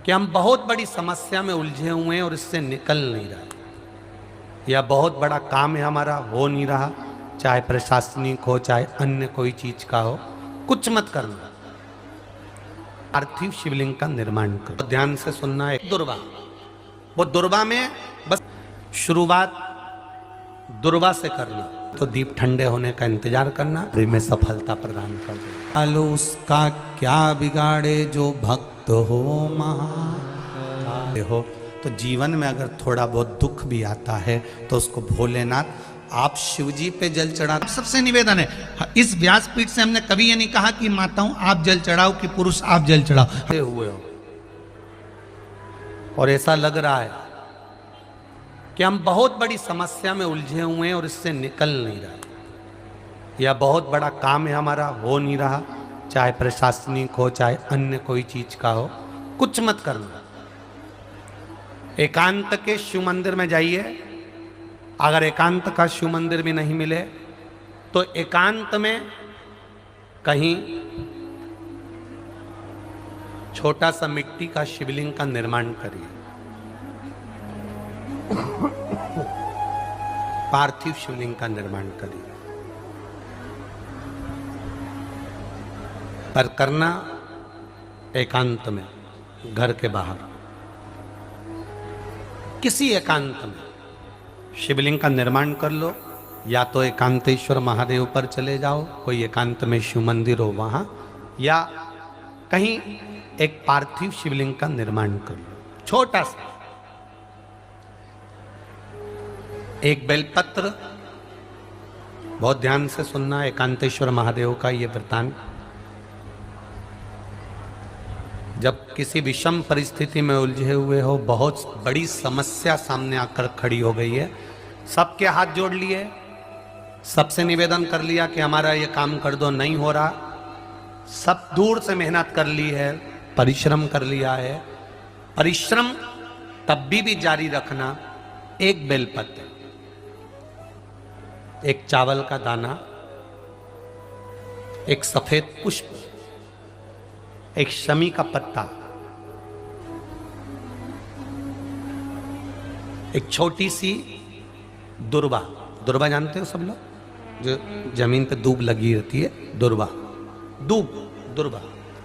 कि हम बहुत बड़ी समस्या में उलझे हुए हैं और इससे निकल नहीं रहे, या बहुत बड़ा काम है हमारा, हो नहीं रहा, चाहे प्रशासनिक हो चाहे अन्य कोई चीज का हो, कुछ मत करना, पार्थिव शिवलिंग का निर्माण करो। ध्यान से सुनना है। दुर्वा, वो दुर्वा में बस शुरुआत दुर्वा से करना, तो दीप ठंडे होने का इंतजार करना, में सफलता प्रदान कर दे। आलो उसका क्या बिगाड़े जो भक्त हो महा हो। तो जीवन में अगर थोड़ा बहुत दुख भी आता है तो उसको भोलेनाथ आप शिवजी पे जल चढ़ा। सबसे निवेदन है, इस व्यासपीठ से हमने कभी ये नहीं कहा कि माताओं आप जल चढ़ाओ कि पुरुष आप जल चढ़ाओ हुए हो, और ऐसा लग रहा है कि हम बहुत बड़ी समस्या में उलझे हुए हैं और इससे निकल नहीं रहे, या बहुत बड़ा काम है हमारा, हो नहीं रहा, चाहे प्रशासनिक हो चाहे अन्य कोई चीज का हो, कुछ मत करना। एकांत के शिव मंदिर में जाइए, अगर एकांत का शिव मंदिर भी नहीं मिले तो एकांत में कहीं छोटा सा मिट्टी का शिवलिंग का निर्माण करिए, पार्थिव शिवलिंग का निर्माण करिए, पर करना एकांत में, घर के बाहर किसी एकांत में शिवलिंग का निर्माण कर लो। या तो एकांतेश्वर महादेव पर चले जाओ, कोई एकांत में शिव मंदिर हो वहां, या कहीं एक पार्थिव शिवलिंग का निर्माण कर लो, छोटा सा। एक बेलपत्र, बहुत ध्यान से सुनना, एकांतेश्वर महादेव का ये वृतांत। जब किसी विषम परिस्थिति में उलझे हुए हो, बहुत बड़ी समस्या सामने आकर खड़ी हो गई है, सबके हाथ जोड़ लिए, सबसे निवेदन कर लिया कि हमारा ये काम कर दो, नहीं हो रहा, सब दूर से मेहनत कर ली है, परिश्रम कर लिया है, परिश्रम तब भी जारी रखना। एक बेलपत्र, एक चावल का दाना, एक सफेद पुष्प, एक शमी का पत्ता, एक छोटी सी दुर्वा। दुर्वा जानते हो सब लोग, जो जमीन पे दूब लगी रहती है, दुर्वा, दूब, दुर्वा,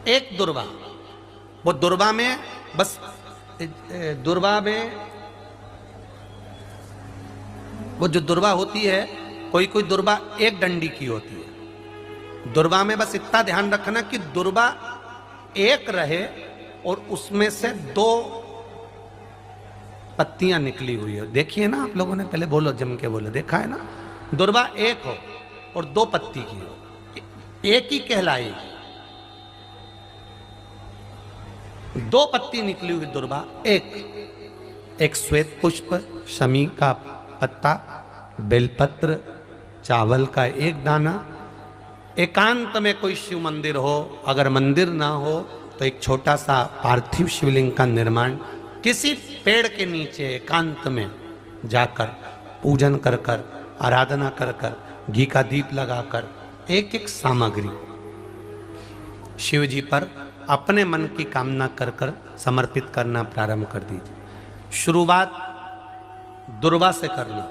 एक दुर्वा। वो दुर्वा में बस, दुर्वा में वो जो दुर्वा होती है, कोई कोई दुर्वा एक डंडी की होती है। दुर्वा में बस इतना ध्यान रखना कि दुर्वा एक रहे और उसमें से दो पत्तियां निकली हुई है। देखिए ना आप लोगों ने, पहले बोलो, जम के बोलो, देखा है ना, दुर्वा एक हो और दो पत्ती की हो, एक ही कहलाएगी। दो पत्ती निकली हुई दुर्वा, एक श्वेत पुष्प, शमी का पत्ता, बेलपत्र, चावल का एक दाना। एकांत में कोई शिव मंदिर हो, अगर मंदिर ना हो तो एक छोटा सा पार्थिव शिवलिंग का निर्माण किसी पेड़ के नीचे एकांत में जाकर पूजन कर कर, आराधना कर कर, घी का दीप लगाकर एक एक सामग्री शिव जी पर अपने मन की कामना कर कर समर्पित करना प्रारंभ कर दीजिए। शुरुआत दुर्वा से करना,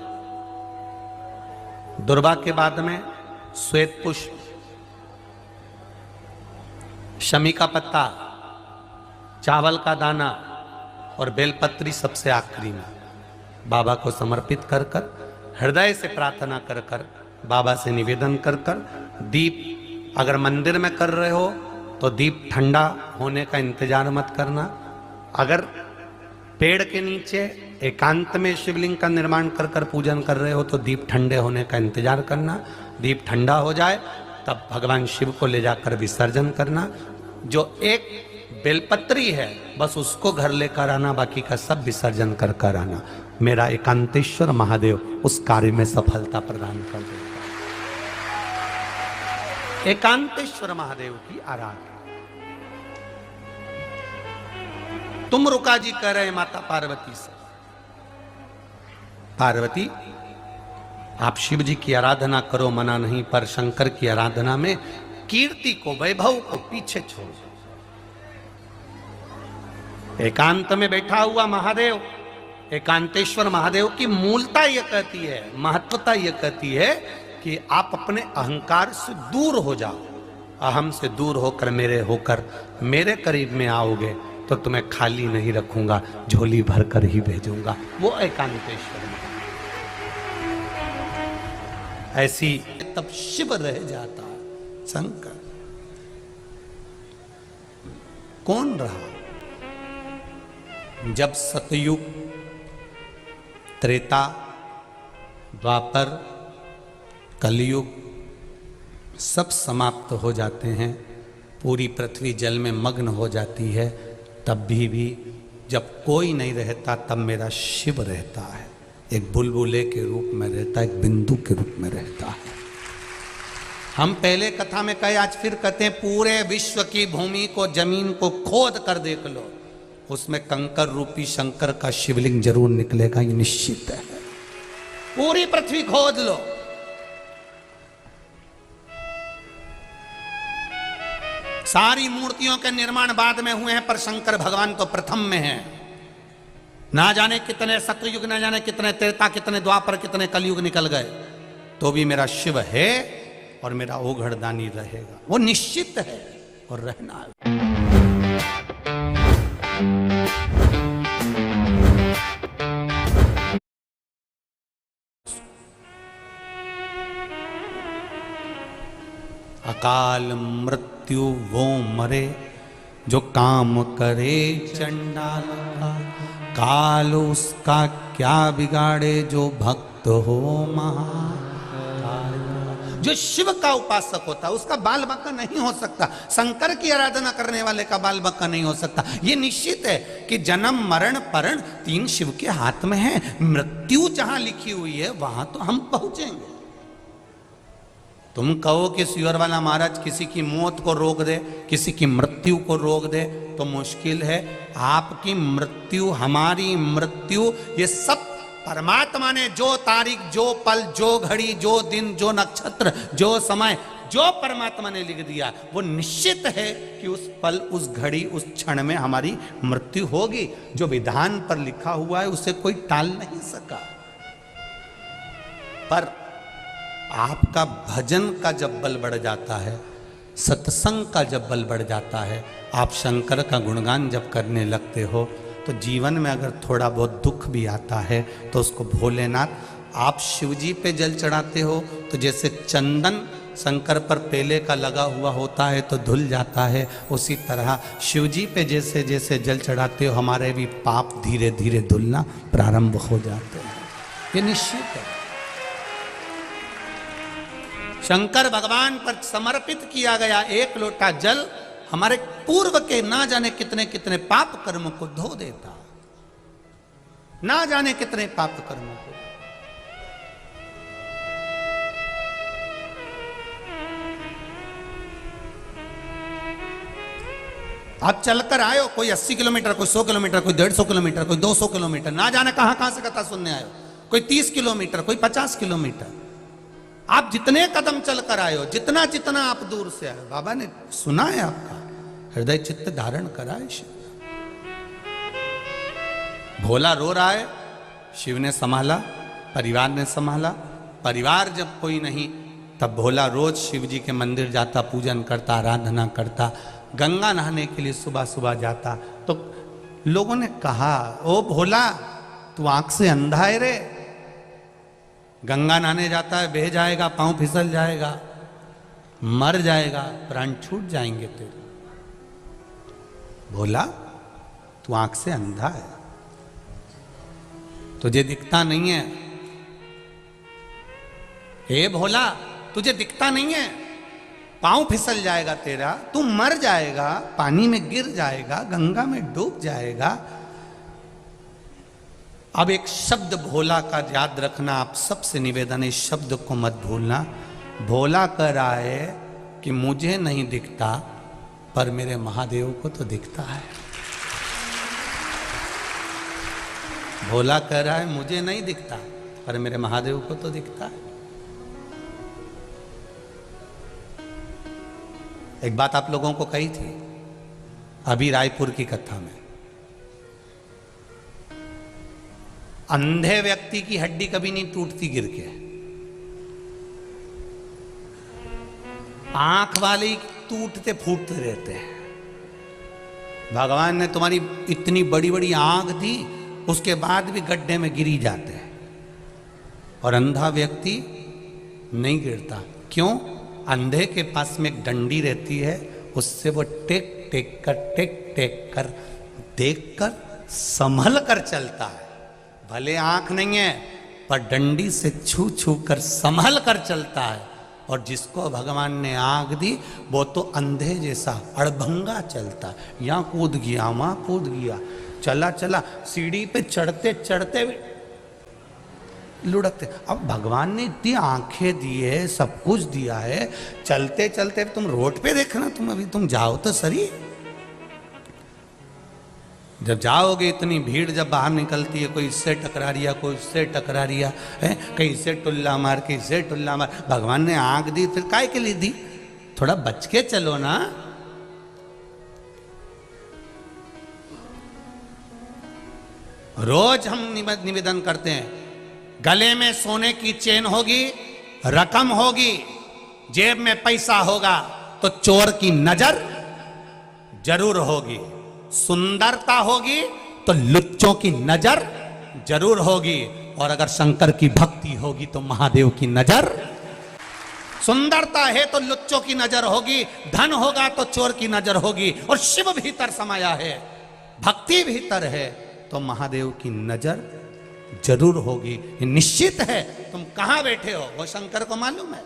दुर्वा के बाद में श्वेत पुष्प, शमी का पत्ता, चावल का दाना और बेलपत्री सबसे आखिरी में बाबा को समर्पित कर कर, हृदय से प्रार्थना कर कर, बाबा से निवेदन कर कर, दीप अगर मंदिर में कर रहे हो तो दीप ठंडा होने का इंतजार मत करना। अगर पेड़ के नीचे एकांत में शिवलिंग का निर्माण कर कर पूजन कर रहे हो तो दीप ठंडे होने का इंतजार करना। दीप ठंडा हो जाए तब भगवान शिव को ले जाकर विसर्जन करना। जो एक बेलपत्री है बस उसको घर लेकर आना, बाकी का सब विसर्जन कर कर आना। मेरा एकांतेश्वर महादेव उस कार्य में सफलता प्रदान कर देगा। एकांतेश्वर महादेव की आराधना। तुम रुका जी कह रहे माता पार्वती से, पार्वती आप शिव जी की आराधना करो, मना नहीं, पर शंकर की आराधना में कीर्ति को, वैभव को पीछे छोड़ो। एकांत में बैठा हुआ महादेव, एकांतेश्वर महादेव की मूलता यह कहती है, महत्वता यह कहती है कि आप अपने अहंकार से दूर हो जाओ। अहम से दूर होकर मेरे करीब में आओगे तो तुम्हें खाली नहीं रखूंगा, झोली भर कर ही भेजूंगा। वो एकांतेश्वर ऐसी तब शिव रह जाता। शंकर कौन रहा? जब सतयुग, त्रेता, द्वापर, कलयुग सब समाप्त हो जाते हैं, पूरी पृथ्वी जल में मग्न हो जाती है, तब भी जब कोई नहीं रहता तब मेरा शिव रहता है। एक बुलबुले के रूप में रहता है, एक बिंदु के रूप में रहता है। हम पहले कथा में कहे, आज फिर कहते हैं, पूरे विश्व की भूमि को, जमीन को खोद कर देख लो, उसमें कंकर रूपी शंकर का शिवलिंग जरूर निकलेगा, ये निश्चित है। पूरी पृथ्वी खोद लो, सारी मूर्तियों के निर्माण बाद में हुए हैं, पर शंकर भगवान तो प्रथम में है। ना जाने कितने सतयुग, ना जाने कितने त्रेता, कितने द्वापर, कितने कलयुग निकल गए, तो भी मेरा शिव है और मेरा ओघड़दानी रहेगा। वो निश्चित है और रहना है। अकाल मृत्यु वो मरे जो काम करे चंडाल का, काल उसका क्या बिगाड़े जो भक्त हो महाकाल। जो शिव का उपासक होता है उसका बाल बक्का नहीं हो सकता, शंकर की आराधना करने वाले का बाल बक्का नहीं हो सकता। ये निश्चित है कि जन्म मरण परण तीन शिव के हाथ में है। मृत्यु जहां लिखी हुई है वहां तो हम पहुंचेंगे। तुम कहो कि सुअर वाला महाराज किसी की मौत को रोक दे, किसी की मृत्यु को रोक दे, तो मुश्किल है। आपकी मृत्यु, हमारी मृत्यु, ये सब परमात्मा ने जो तारीख, जो पल, जो घड़ी, जो दिन, जो नक्षत्र, जो समय, जो परमात्मा ने लिख दिया, वो निश्चित है कि उस पल, उस घड़ी, उस क्षण में हमारी मृत्यु होगी। जो विधान पर लिखा हुआ है उसे कोई टाल नहीं सका। पर आपका भजन का जब बल बढ़ जाता है, सत्संग का जब बल बढ़ जाता है, आप शंकर का गुणगान जब करने लगते हो, तो जीवन में अगर थोड़ा बहुत दुख भी आता है तो उसको भोलेनाथ, आप शिवजी पे जल चढ़ाते हो तो जैसे चंदन शंकर पर पेले का लगा हुआ होता है तो धुल जाता है, उसी तरह शिवजी पे जैसे जैसे जल चढ़ाते हो हमारे भी पाप धीरे धीरे धुलना प्रारंभ हो जाते हैं। ये निश्चित है। शंकर भगवान पर समर्पित किया गया एक लोटा जल हमारे पूर्व के ना जाने कितने कितने पाप कर्म को धो देता, ना जाने कितने पाप कर्मों को। आप चलकर आए हो, कोई 80 किलोमीटर, कोई 100 किलोमीटर, कोई 150 किलोमीटर, कोई 200 किलोमीटर, ना जाने कहां से कथा सुनने आए हो, कोई 30 किलोमीटर, कोई 50 किलोमीटर। आप जितने कदम चलकर आए हो, जितना जितना आप दूर से आए, बाबा ने सुना है आपका, हृदय चित्त धारण करा है शिव। भोला रो रहा है, शिव ने संभाला, परिवार ने संभाला। परिवार जब कोई नहीं, तब भोला रोज शिव जी के मंदिर जाता, पूजन करता, आराधना करता, गंगा नहाने के लिए सुबह सुबह जाता। तो लोगों ने कहा, ओ भोला तू आंख से अंधा है रे, गंगा नहाने जाता है, बह जाएगा, पांव फिसल जाएगा, मर जाएगा, प्राण छूट जाएंगे तेरे। बोला तू आंख से अंधा है, तुझे दिखता नहीं है। हे भोला तुझे दिखता नहीं है, पांव फिसल जाएगा तेरा, तू मर जाएगा, पानी में गिर जाएगा, गंगा में डूब जाएगा। अब एक शब्द भोला का याद रखना, आप सबसे निवेदन है, इस शब्द को मत भूलना। भोला कह रहा है कि मुझे नहीं दिखता पर मेरे महादेव को तो दिखता है। भोला कह रहा है मुझे नहीं दिखता पर मेरे महादेव को तो दिखता है। एक बात आप लोगों को कही थी अभी रायपुर की कथा में, अंधे व्यक्ति की हड्डी कभी नहीं टूटती गिर के, आंख वाले टूटते फूटते रहते हैं। भगवान ने तुम्हारी इतनी बड़ी बड़ी आंख दी, उसके बाद भी गड्ढे में गिरी जाते हैं, और अंधा व्यक्ति नहीं गिरता। क्यों? अंधे के पास में एक डंडी रहती है, उससे वो टेक टेक कर देख कर संभल कर चलता है। भले आंख नहीं है, पर डंडी से छू छू कर संभल कर चलता है। और जिसको भगवान ने आंख दी, वो तो अंधे जैसा अड़भंगा चलता है, यहाँ कूद गया वहां कूद गया, चला चला सीढ़ी पे चढ़ते चढ़ते लुढ़कते। अब भगवान ने इतनी आंखें दी है, सब कुछ दिया है, चलते चलते तुम रोड पे देखना, तुम जाओ तो सही। जब जाओगे इतनी भीड़ जब बाहर निकलती है, कोई इससे टकरा रिया, कोई इससे टकरा रिया है, कहीं से टुल्ला मार, कहीं से टुल्ला मार। भगवान ने आंख दी, फिर काय के लिए दी? थोड़ा बच के चलो ना। रोज हम निवेदन करते हैं, गले में सोने की चेन होगी, रकम होगी, जेब में पैसा होगा, तो चोर की नजर जरूर होगी। सुंदरता होगी तो लुच्चों की नजर जरूर होगी, और अगर शंकर की भक्ति होगी तो महादेव की नजर। सुंदरता है तो लुच्चों की नजर होगी, धन होगा तो चोर की नजर होगी, और शिव भीतर समाया है, भक्ति भीतर है, तो महादेव की नजर जरूर होगी। ये निश्चित है। तुम कहां बैठे हो वो शंकर को मालूम है।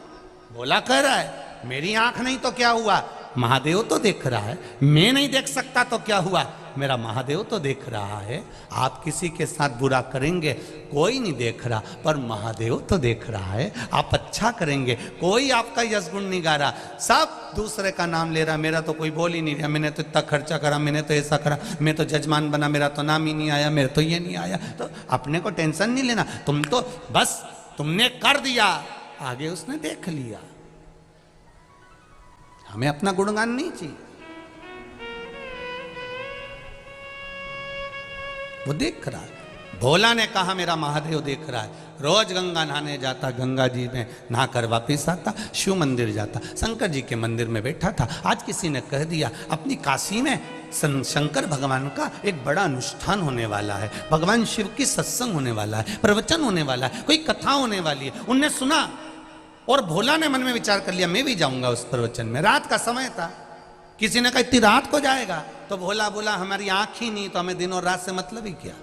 बोला कह रहा है, मेरी आंख नहीं तो क्या हुआ, महादेव तो देख रहा है। मैं नहीं देख सकता तो क्या हुआ, मेरा महादेव तो देख रहा है। आप किसी के साथ बुरा करेंगे, कोई नहीं देख रहा, पर महादेव तो देख रहा है। आप अच्छा करेंगे, कोई आपका यश गुण नहीं गा रहा, सब दूसरे का नाम ले रहा। मेरा तो कोई बोल ही नहीं रहा, मैंने तो इतना खर्चा करा, मैंने तो ऐसा करा, मैं तो जजमान बना, मेरा तो नाम ही नहीं आया, मेरा तो ये नहीं आया। तो अपने को टेंशन नहीं लेना, तुम तो बस तुमने कर दिया, आगे उसने देख लिया। हमें अपना गुणगान नहीं चाहिए, वो देख रहा है। भोला ने कहा मेरा महादेव देख रहा है। रोज गंगा नहाने जाता, गंगा जी में नहाकर वापिस आता, शिव मंदिर जाता, शंकर जी के मंदिर में बैठा था। आज किसी ने कह दिया अपनी काशी में शंकर भगवान का एक बड़ा अनुष्ठान होने वाला है, भगवान शिव की सत्संग होने वाला है, प्रवचन होने वाला है, कोई कथा होने वाली है। उनने सुना और भोला ने मन में विचार कर लिया मैं भी जाऊंगा उस प्रवचन में। रात का समय था, किसी ने कहा इतनी रात को जाएगा, तो भोला बोला हमारी आंख ही नहीं, तो हमें दिन और रात से मतलब ही क्या।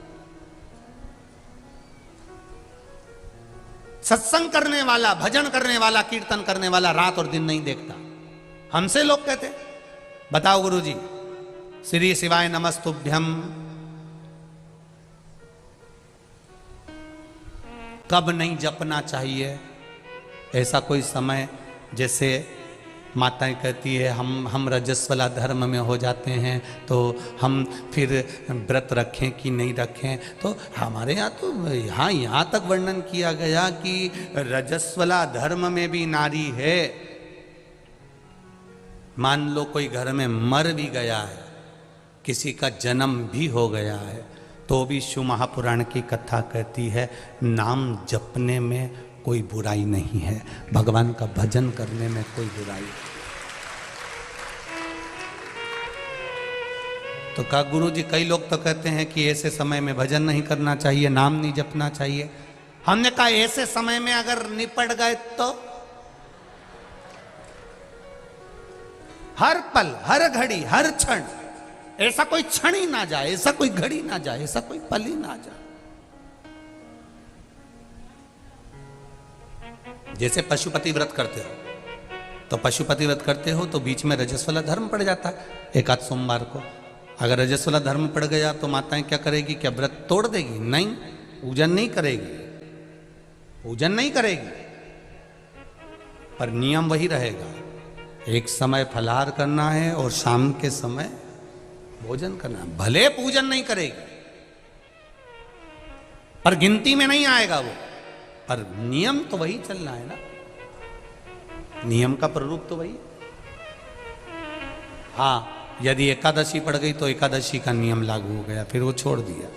सत्संग करने वाला, भजन करने वाला, कीर्तन करने वाला रात और दिन नहीं देखता। हमसे लोग कहते बताओ गुरुजी, श्री शिवाय नमस्तुभ्यम कब नहीं जपना चाहिए? ऐसा कोई समय, जैसे माताएं कहती है हम रजस्वला धर्म में हो जाते हैं, तो हम फिर व्रत रखें कि नहीं रखें। तो हमारे यहाँ तो यहाँ तक वर्णन किया गया कि रजस्वला धर्म में भी नारी है। मान लो कोई घर में मर भी गया है, किसी का जन्म भी हो गया है, तो भी शिव महापुराण की कथा कहती है नाम जपने में कोई बुराई नहीं है, भगवान का भजन करने में कोई बुराई नहीं। तो कहा गुरुजी कई लोग तो कहते हैं कि ऐसे समय में भजन नहीं करना चाहिए, नाम नहीं जपना चाहिए। हमने कहा ऐसे समय में अगर निपट गए तो हर पल, हर घड़ी, हर क्षण, ऐसा कोई क्षण ही ना जाए, ऐसा कोई घड़ी ना जाए, ऐसा कोई पल ही ना जाए। जैसे पशुपति व्रत करते हो, तो पशुपति व्रत करते हो तो बीच में रजस्वला धर्म पड़ जाता है एक आध सोमवार को। अगर रजस्वला धर्म पड़ गया तो माताएं क्या करेगी? क्या व्रत तोड़ देगी? नहीं, पूजन नहीं करेगी, पूजन नहीं करेगी, पर नियम वही रहेगा, एक समय फलाहार करना है और शाम के समय भोजन करना है। भले पूजन नहीं करेगी, पर गिनती में नहीं आएगा वो, पर नियम तो वही चलना है ना, नियम का प्ररूप तो वही। हाँ, यदि एकादशी पड़ गई तो एकादशी का नियम लागू हो गया, फिर वो छोड़ दिया।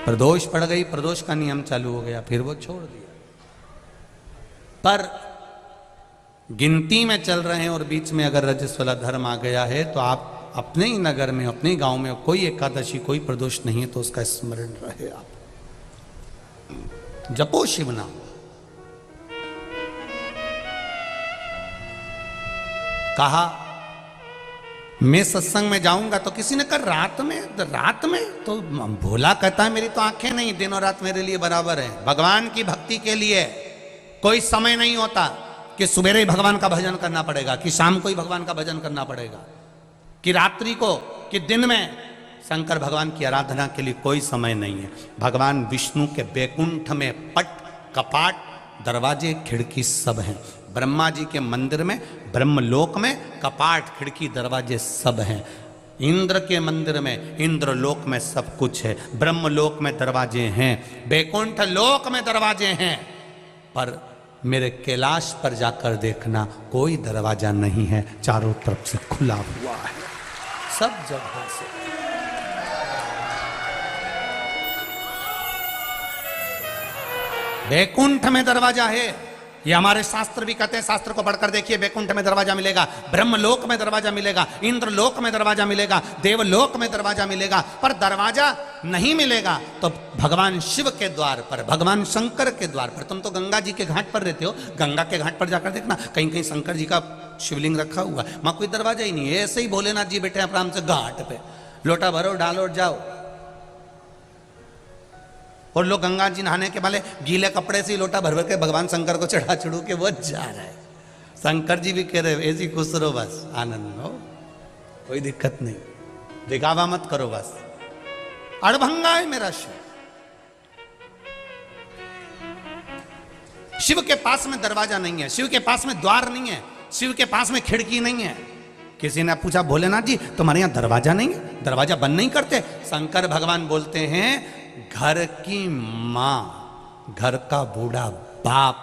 प्रदोष पड़ गई, प्रदोष का नियम चालू हो गया, फिर वो छोड़ दिया। पर गिनती में चल रहे हैं और बीच में अगर रजस्वला धर्म आ गया है तो आप अपने ही नगर में, अपने ही गांव में कोई एकादशी, कोई प्रदोष नहीं है तो उसका स्मरण रहे, आप जपो शिव नाम। कहा मैं सत्संग में जाऊंगा तो किसी ने कहा रात में तो भोला कहता है मेरी तो आंखें नहीं, दिन और रात मेरे लिए बराबर है। भगवान की भक्ति के लिए कोई समय नहीं होता कि सुबह ही भगवान का भजन करना पड़ेगा, कि शाम को ही भगवान का भजन करना पड़ेगा, कि रात्रि को, कि दिन में। शंकर भगवान की आराधना के लिए कोई समय नहीं है। भगवान विष्णु के बैकुंठ में पट, कपाट, दरवाजे, खिड़की सब हैं। ब्रह्मा जी के मंदिर में, ब्रह्मलोक में कपाट, खिड़की, दरवाजे सब हैं। इंद्र के मंदिर में, इंद्रलोक में सब कुछ है। ब्रह्मलोक में दरवाजे हैं, बैकुंठ लोक में दरवाजे हैं, पर मेरे कैलाश पर जाकर देखना कोई दरवाजा नहीं है, चारों तरफ से खुला हुआ है, सब जगह से। बैकुंठ में दरवाजा है, ये हमारे शास्त्र भी कहते हैं। शास्त्र को पढ़कर देखिए, बैकुंठ में दरवाजा मिलेगा, ब्रह्मलोक में दरवाजा मिलेगा, इंद्रलोक में दरवाजा मिलेगा, देवलोक में दरवाजा मिलेगा, पर दरवाजा नहीं मिलेगा तो भगवान शिव के द्वार पर, भगवान शंकर के द्वार पर। तुम तो गंगा जी के घाट पर रहते हो, गंगा के घाट पर जाकर देखना, कहीं कहीं शंकर जी का शिवलिंग रखा हुआ, वहां कोई दरवाजा ही नहीं है। ऐसे ही भोलेनाथ जी बैठे आराम से घाट पे, लोटा भरो, डालो और जाओ। और लोग गंगा जी नहाने के वाले गीले कपड़े से लोटा भर भर के भगवान शंकर को चढ़ा चढ़ू के वो जा रहा है। शंकर जी भी कह रहे ऐसी खुश रहो, बस आनंद हो, कोई दिक्कत नहीं, दिखावा मत करो, बस अड़भंगा है मेरा शिव। शिव के पास में दरवाजा नहीं है, शिव के पास में द्वार नहीं है, शिव के पास में खिड़की नहीं है। किसी ने पूछा भोलेनाथ जी तुम्हारे यहां दरवाजा नहीं है, दरवाजा बंद नहीं करते? शंकर भगवान बोलते हैं घर की मां, घर का बूढ़ा बाप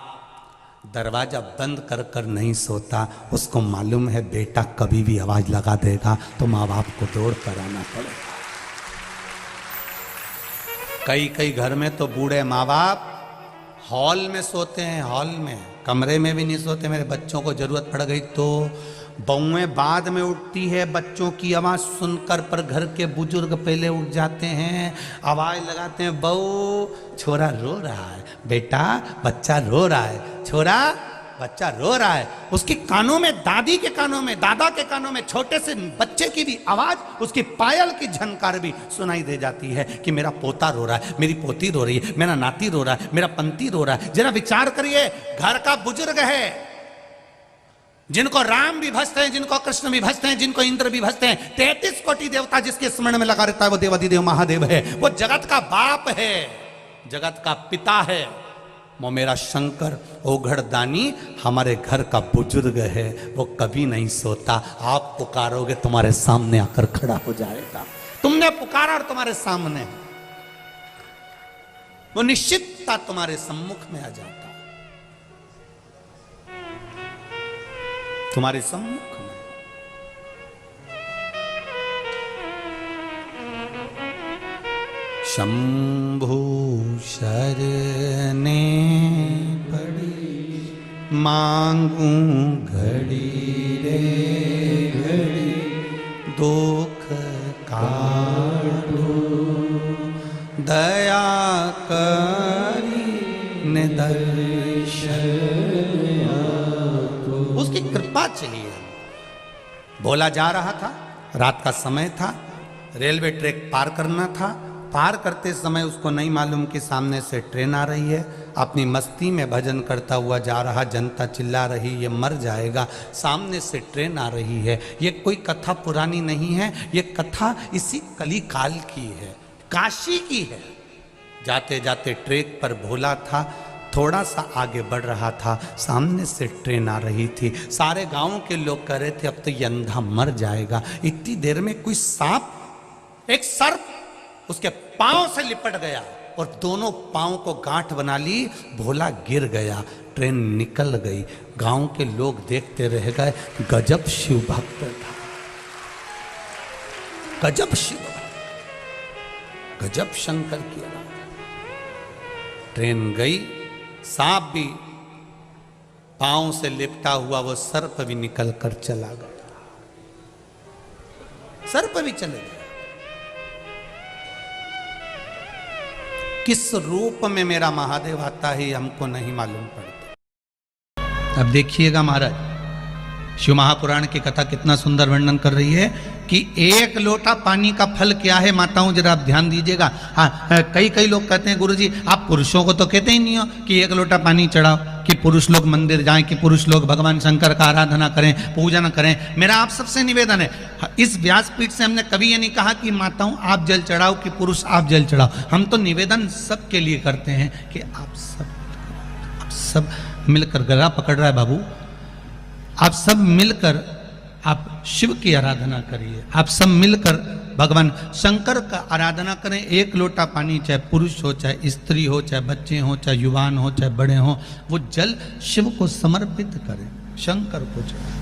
दरवाजा बंद कर कर नहीं सोता, उसको मालूम है बेटा कभी भी आवाज लगा देगा तो माँ बाप को दौड़ कर आना पड़ेगा। कई कई घर में तो बूढ़े माँ बाप हॉल में सोते हैं, हॉल में, कमरे में भी नहीं सोते। मेरे बच्चों को जरूरत पड़ गई तो बहुएं बाद में उठती है, बच्चों की आवाज सुनकर, पर घर के बुजुर्ग पहले उठ जाते हैं, आवाज लगाते हैं, बहू छोरा रो रहा है, बेटा बच्चा रो रहा है, छोरा बच्चा रो रहा है। उसके कानों में, दादी के कानों में, दादा के कानों में, छोटे से बच्चे की भी आवाज, उसकी पायल की झनकार भी सुनाई दे जाती है कि मेरा पोता रो रहा है, मेरी पोती रो रही है, मेरा नाती रो रहा है, मेरा पंती रो रहा है। जरा विचार करिए, घर का बुजुर्ग है, जिनको राम भी भजते हैं, जिनको कृष्ण भी भजते हैं, जिनको इंद्र भी भजते हैं, 33 कोटि देवता जिसके स्मरण में लगा रहता है वो देवाधिदेव महादेव है, वो जगत का बाप है, जगत का पिता है। वो मेरा शंकर ओघड़दानी हमारे घर का बुजुर्ग है, वो कभी नहीं सोता। आप पुकारोगे तुम्हारे सामने आकर खड़ा हो जाएगा। तुमने पुकारा और तुम्हारे सामने, वो निश्चितता तुम्हारे सम्मुख में आ जाता, तुम्हारे सम्मुख में। शंभु शरणे पड़ी, मांगू घड़ी रे घड़ी, दुख काटो दया करी निदर्शन, उसकी कृपा चाहिए। भोला जा रहा था, रात का समय था, रेलवे ट्रैक पार करना था। पार करते समय उसको नहीं मालूम कि सामने से ट्रेन आ रही है। अपनी मस्ती में भजन करता हुआ जा रहा, जनता चिल्ला रही ये मर जाएगा, सामने से ट्रेन आ रही है। ये कोई कथा पुरानी नहीं है, ये कथा इसी कली काल की है, काशी की है। जाते जाते ट्रैक पर भोला था, थोड़ा सा आगे बढ़ रहा था, सामने से ट्रेन आ रही थी। सारे गांव के लोग कह रहे थे अब तो ये अंधा मर जाएगा। इतनी देर में कोई सांप, एक सर्प उसके पांव से लिपट गया और दोनों पांव को गांठ बना ली। भोला गिर गया, ट्रेन निकल गई। गांव के लोग देखते रह गए। गजब शिव भक्त था, गजब शिव, गजब शंकर की आवाज। ट्रेन गई, सांप भी पांव से लिपटा हुआ वो सर्प भी निकल कर चला गया, सर्प भी चले गए। किस रूप में मेरा महादेव आता है हमको नहीं मालूम पड़ता। अब देखिएगा महाराज, शिव महापुराण की कथा कितना सुंदर वर्णन कर रही है कि एक लोटा पानी का फल क्या है। माताओं जरा आप ध्यान दीजिएगा। हाँ, कई लोग कहते हैं गुरुजी आप पुरुषों को तो कहते ही नहीं हो कि एक लोटा पानी चढ़ाओ, कि पुरुष लोग मंदिर जाएं, कि पुरुष लोग भगवान शंकर का आराधना करें, पूजन करें। मेरा आप सबसे निवेदन है, इस व्यासपीठ से हमने कभी ये नहीं कहा कि माताओं आप जल चढ़ाओ, कि पुरुष आप जल चढ़ाओ। हम तो निवेदन सबके लिए करते हैं कि आप सब मिलकर, गला पकड़ रहा है बाबू, आप सब मिलकर आप शिव की आराधना करिए, आप सब मिलकर भगवान शंकर का आराधना करें। एक लोटा पानी, चाहे पुरुष हो, चाहे स्त्री हो, चाहे बच्चे हो, चाहे युवान हो, चाहे बड़े हो, वो जल शिव को समर्पित करें, शंकर को चढ़ाएं।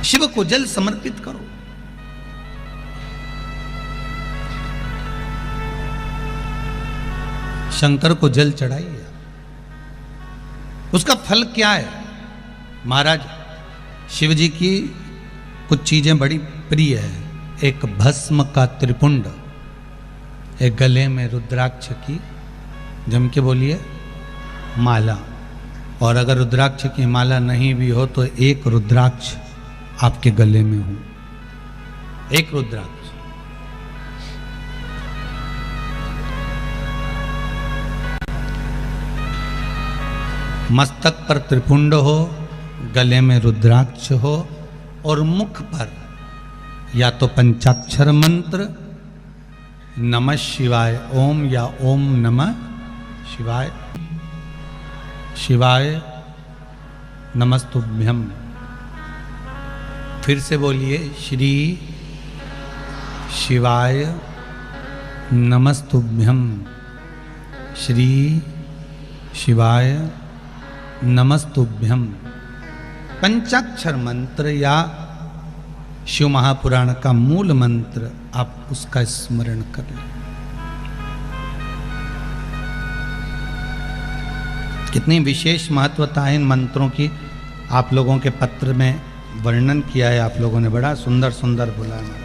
शिव को जल समर्पित करो। शंकर को जल चढ़ाइए। उसका फल क्या है महाराज? शिव जी की कुछ चीजें बड़ी प्रिय है। एक भस्म का त्रिपुंड, एक गले में रुद्राक्ष की, जम के बोलिए, माला। और अगर रुद्राक्ष की माला नहीं भी हो तो एक रुद्राक्ष आपके गले में हो, एक रुद्राक्ष। मस्तक पर त्रिपुंड हो, गले में रुद्राक्ष हो, और मुख पर या तो पंचाक्षर मंत्र नमः शिवाय ओम, या ओम नमः शिवाय, शिवाय नमस्तुभ्यम। फिर से बोलिए, श्री शिवाय नमस्तुभ्यम, श्री शिवाय नमस्तुभ्यम। पंचाक्षर मंत्र या शिव महापुराण का मूल मंत्र आप उसका स्मरण कर लें। कितनी विशेष महत्वता है इन मंत्रों की, आप लोगों के पत्र में वर्णन किया है, आप लोगों ने बड़ा सुंदर सुंदर बोला है।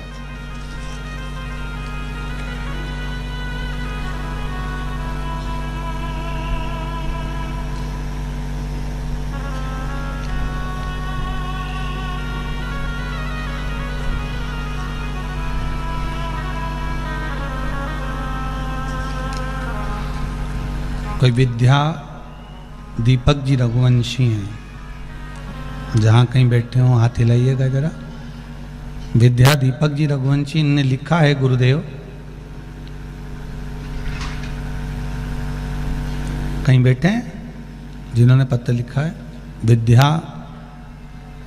कोई विद्या दीपक जी रघुवंशी हैं, जहाँ कहीं बैठे हो हाथ हिलाइएगा जरा। विद्या दीपक जी रघुवंशी ने लिखा है, गुरुदेव कहीं बैठे हैं जिन्होंने पत्र लिखा है, विद्या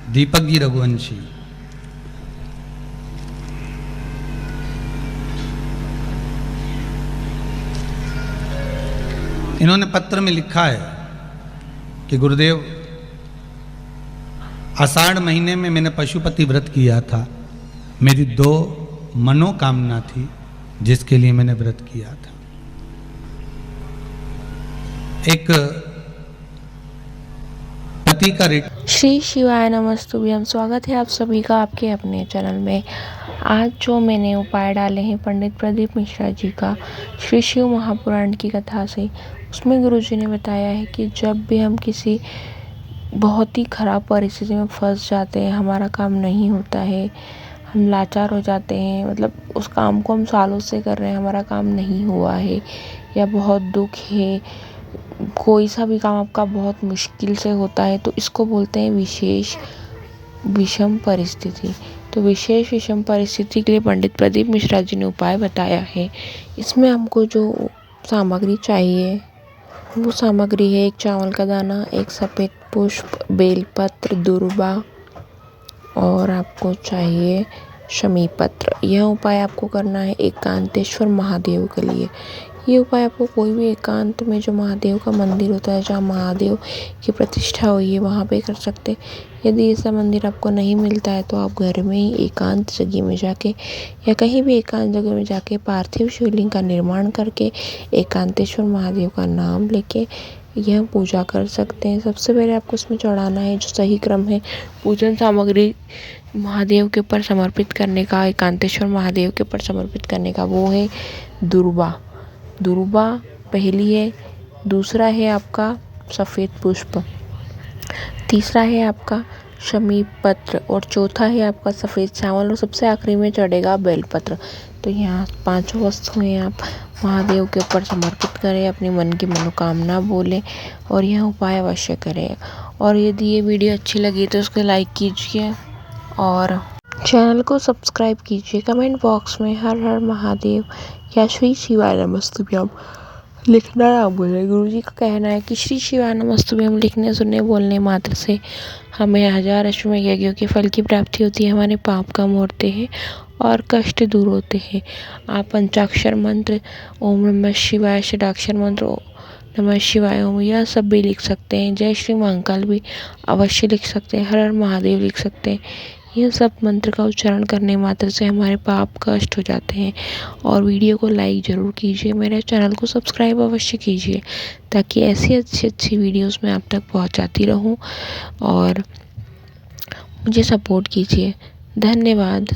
दीपक जी रघुवंशी। इन्होंने पत्र में लिखा है कि गुरुदेव आषाढ़ महीने में मैंने पशुपति व्रत किया था, मेरी 2 मनोकामना थी जिसके लिए मैंने व्रत किया था। एक पति का श्री शिवाय नमस्तुभ्यम। स्वागत है आप सभी का आपके अपने चैनल में। आज जो मैंने उपाय डाले हैं पंडित प्रदीप मिश्रा जी का श्री शिव महापुराण की कथा से, उसमें गुरुजी ने बताया है कि जब भी हम किसी बहुत ही ख़राब परिस्थिति में फंस जाते हैं, हमारा काम नहीं होता है, हम लाचार हो जाते हैं, मतलब उस काम को हम सालों से कर रहे हैं, हमारा काम नहीं हुआ है, या बहुत दुख है, कोई सा भी काम आपका बहुत मुश्किल से होता है, तो इसको बोलते हैं विशेष विषम परिस्थिति। तो विशेष विषम परिस्थिति के लिए पंडित प्रदीप मिश्रा जी ने उपाय बताया है। इसमें हमको जो सामग्री चाहिए वो सामग्री है, एक चावल का दाना, एक सफ़ेद पुष्प, बेलपत्र, दुर्वा, और आपको चाहिए शमी पत्र। यह उपाय आपको करना है एकांतेश्वर महादेव के लिए। ये उपाय आपको कोई भी एकांत में जो महादेव का मंदिर होता है, जहाँ महादेव की प्रतिष्ठा हुई है, वहाँ पे कर सकते हैं। यदि ऐसा मंदिर आपको नहीं मिलता है तो आप घर में ही एकांत जगह में जाके या कहीं भी एकांत जगह में जाके पार्थिव शिवलिंग का निर्माण करके एकांतेश्वर महादेव का नाम लेके यह पूजा कर सकते हैं। सबसे पहले आपको इसमें चढ़ाना है, जो सही क्रम है पूजन सामग्री महादेव के ऊपर समर्पित करने का, एकांतेश्वर महादेव के ऊपर समर्पित करने का, वो है दुर्वा। दुर्वा पहली है, दूसरा है आपका सफ़ेद पुष्प, तीसरा है आपका शमी पत्र और चौथा है आपका सफ़ेद चावल और सबसे आखिरी में चढ़ेगा बेलपत्र। तो यहाँ 5 वस्तुएं आप महादेव के ऊपर समर्पित करें, अपनी मन की मनोकामना बोलें और यह उपाय अवश्य करें। और यदि ये वीडियो अच्छी लगी तो उसको लाइक कीजिए और चैनल को सब्सक्राइब कीजिए। कमेंट बॉक्स में हर हर महादेव या श्री शिवाय नमस्तुभ्यम लिखना ना भूलें। गुरुजी का कहना है कि श्री शिवाय नमस्तुभ्यम लिखने सुनने बोलने मात्र से हमें 1000 अश्वमेध यज्ञों के फल की प्राप्ति होती है, हमारे पाप कम होते हैं और कष्ट दूर होते हैं। आप पंचाक्षर मंत्र ओम नमः शिवाय, षडाक्षर मंत्र नमः शिवाय ओम, यह सब भी लिख सकते हैं। जय श्री महाकाल भी अवश्य लिख सकते हैं, हर हर महादेव लिख सकते हैं। यह सब मंत्र का उच्चारण करने मात्र से हमारे पाप कष्ट हो जाते हैं। और वीडियो को लाइक ज़रूर कीजिए, मेरे चैनल को सब्सक्राइब अवश्य कीजिए ताकि ऐसी अच्छी वीडियोस मैं आप तक पहुंचाती रहूं और मुझे सपोर्ट कीजिए। धन्यवाद।